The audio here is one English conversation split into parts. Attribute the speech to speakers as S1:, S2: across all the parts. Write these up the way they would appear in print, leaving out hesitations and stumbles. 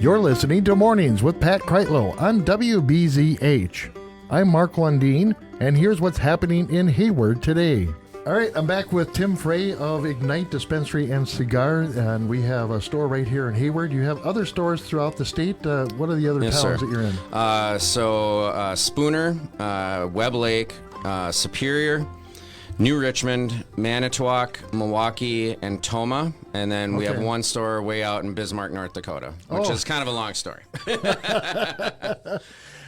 S1: You're listening to Mornings with Pat Kreitlow on WBZH. I'm Mark Lundeen, and here's what's happening in Hayward today. All right, I'm back with Tim Frey of Ignite Dispensary and Cigar, and we have a store right here in Hayward. You have other stores throughout the state. What are the other towns that you're in?
S2: Spooner, Webb Lake, Superior, New Richmond, Manitowoc, Milwaukee, and Toma. And then we have one store way out in Bismarck, North Dakota, which is kind of a long story.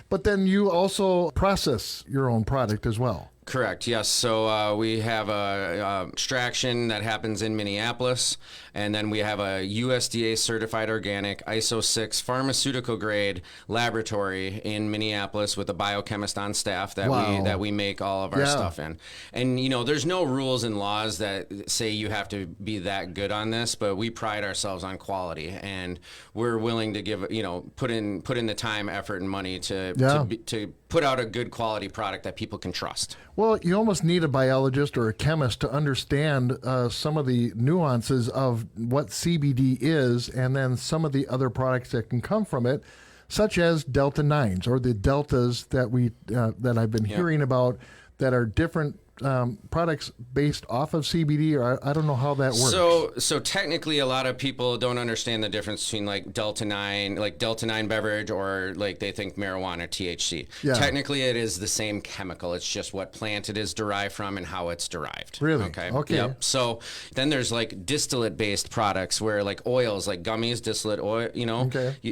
S1: But then you also process your own product as well.
S2: Correct, yes. So we have a extraction that happens in Minneapolis, and then we have a USDA certified organic ISO 6 pharmaceutical grade laboratory in Minneapolis with a biochemist on staff that we make all of our stuff in. And you know, there's no rules and laws that say you have to be that good on this, but we pride ourselves on quality, and we're willing to give, put in the time, effort, and money to put out a good quality product that people can trust.
S1: Well, you almost need a biologist or a chemist to understand some of the nuances of what CBD is, and then some of the other products that can come from it, such as Delta 9s or the Deltas that I've been hearing about that are different products based off of CBD, or I don't know how that works.
S2: So technically, a lot of people don't understand the difference between like Delta 9 beverage, or like they think marijuana, THC. Yeah. Technically, it is the same chemical. It's just what plant it is derived from and how it's derived.
S1: Really?
S2: Okay.
S1: Yep.
S2: So then there's like distillate-based products where like oils, like gummies, distillate oil.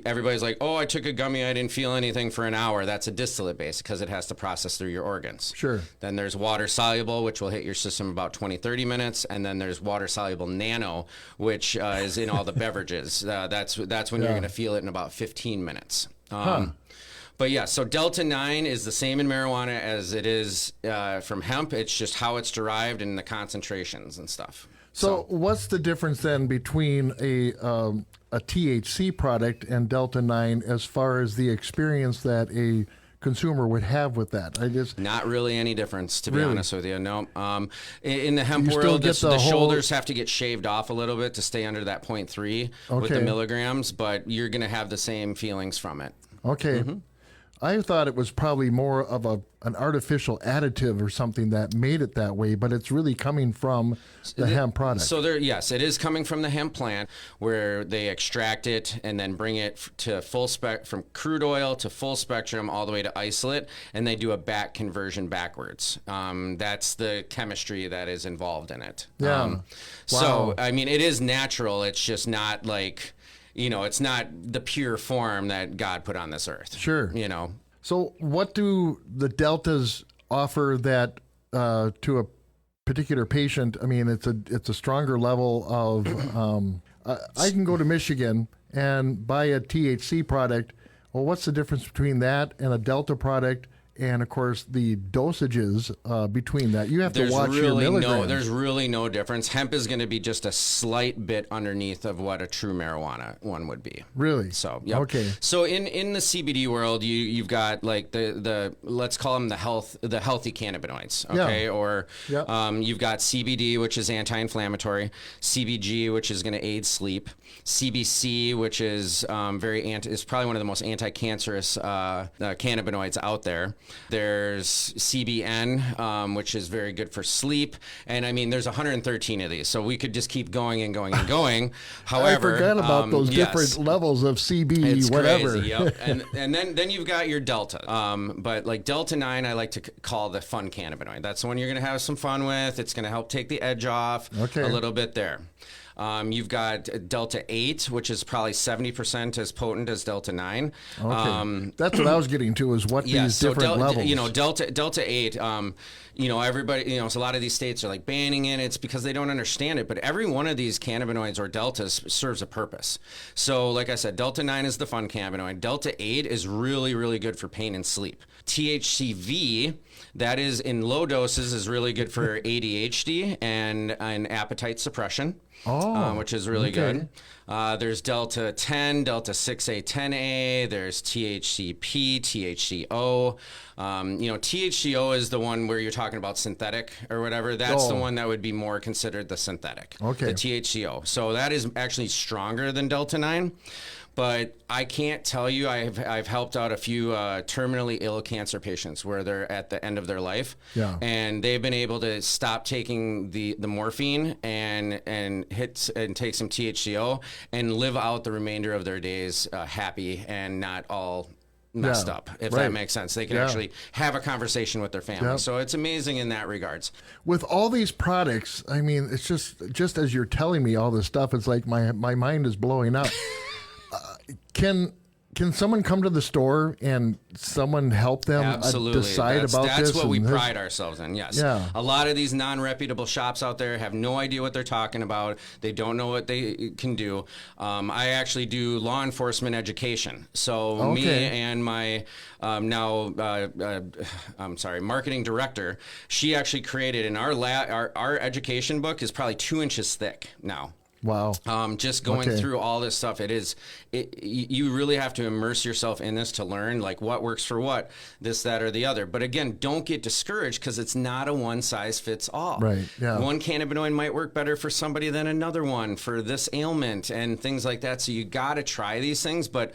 S2: Everybody's like, oh, I took a gummy, I didn't feel anything for an hour. That's a distillate base because it has to process through your organs.
S1: Sure.
S2: Then there's water soluble, which will hit your system about 20-30 minutes, and then there's water soluble nano, which is in all the beverages. That's when you're going to feel it in about 15 minutes. But yeah, so Delta 9 is the same in marijuana as it is from hemp. It's just how it's derived and the concentrations and stuff.
S1: So what's the difference then between a THC product and Delta 9 as far as the experience that a consumer would have with that?
S2: Not really any difference, to be honest with you. No. In the hemp world, the shoulders have to get shaved off a little bit to stay under that 0.3 with the milligrams, but you're going to have the same feelings from it.
S1: Okay. Mm-hmm. I thought it was probably more of an artificial additive or something that made it that way, but it's really coming from the hemp product.
S2: So yes, it is coming from the hemp plant, where they extract it and then bring it to full from crude oil to full spectrum all the way to isolate, and they do a back conversion backwards. That's the chemistry that is involved in it.
S1: Yeah. Wow.
S2: So I mean, it is natural. It's just not like, it's not the pure form that God put on this earth.
S1: Sure. So what do the Deltas offer that to a particular patient? I mean, it's a stronger level of, I can go to Michigan and buy a THC product. Well, what's the difference between that and a Delta product? And, of course, the dosages between that. You have to watch your milligrams.
S2: There's really no difference. Hemp is going to be just a slight bit underneath of what a true marijuana one would be.
S1: Really?
S2: So, yep.
S1: Okay.
S2: So in the CBD world, you've got like the let's call them the healthy cannabinoids, okay?
S1: Yeah.
S2: Or you've got CBD, which is anti-inflammatory, CBG, which is going to aid sleep, CBC, which is is probably one of the most anti-cancerous cannabinoids out there. There's CBN, which is very good for sleep. And I mean, there's 113 of these, so we could just keep going and going and going. However,
S1: I forgot about those different levels of CB,
S2: it's
S1: whatever.
S2: Crazy, yep. and then you've got your Delta. But like Delta 9, I like to call the fun cannabinoid. That's the one you're going to have some fun with. It's going to help take the edge off a little bit there. You've got Delta 8, which is probably 70% as potent as Delta 9.
S1: Okay. That's what I was getting to, is what these different levels.
S2: Delta 8, everybody, so a lot of these states are like banning it. It's because they don't understand it. But every one of these cannabinoids or deltas serves a purpose. So like I said, Delta 9 is the fun cannabinoid. Delta 8 is really, really good for pain and sleep. THCV, that is in low doses, is really good for ADHD and appetite suppression. Which is really good. There's Delta 10, Delta 6A, 10A. There's THCP, THCO. THCO is the one where you're talking about synthetic or whatever. That's the one that would be more considered the synthetic.
S1: Okay.
S2: The THCO. So that is actually stronger than Delta 9. but I can't tell you. I've helped out a few terminally ill cancer patients where they're at the end of their life, and they've been able to stop taking the morphine and take some THCO and live out the remainder of their days happy and not all messed up, if that makes sense. They can actually have a conversation with their family. So it's amazing in that regards.
S1: With all these products, I mean, it's just as you're telling me all this stuff, it's like my mind is blowing up. Can someone come to the store and someone help them decide about this?
S2: That's what we pride ourselves in, yes.
S1: Yeah.
S2: A lot of these non-reputable shops out there have no idea what they're talking about. They don't know what they can do. I actually do law enforcement education. So me and my marketing director, she actually created, and our education book is probably 2 inches thick now.
S1: Wow.
S2: Just going through all this stuff, you really have to immerse yourself in this to learn like what works for what, this, that, or the other. But again, don't get discouraged because it's not a one size fits all.
S1: Right. Yeah.
S2: One cannabinoid might work better for somebody than another one for this ailment and things like that. So you got to try these things, but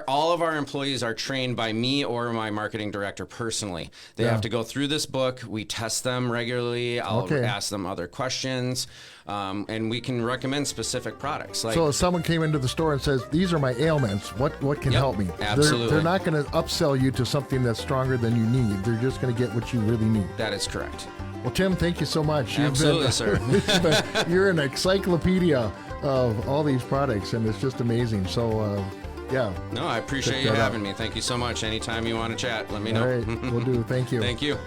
S2: all of our employees are trained by me or my marketing director personally. They have to go through this book. We test them regularly. I'll ask them other questions, and we can recommend specific products.
S1: So if someone came into the store and says, "These are my ailments. What can help me?"
S2: Absolutely.
S1: They're not going to upsell you to something that's stronger than you need. They're just going to get what you really need.
S2: That is correct.
S1: Well, Tim, thank you so much.
S2: Absolutely, sir.
S1: You're an encyclopedia of all these products, and it's just amazing. So.
S2: No, I appreciate you having me. Thank you so much. Anytime you want to chat, let me know.
S1: All right, we'll do. Thank you.
S2: Thank you.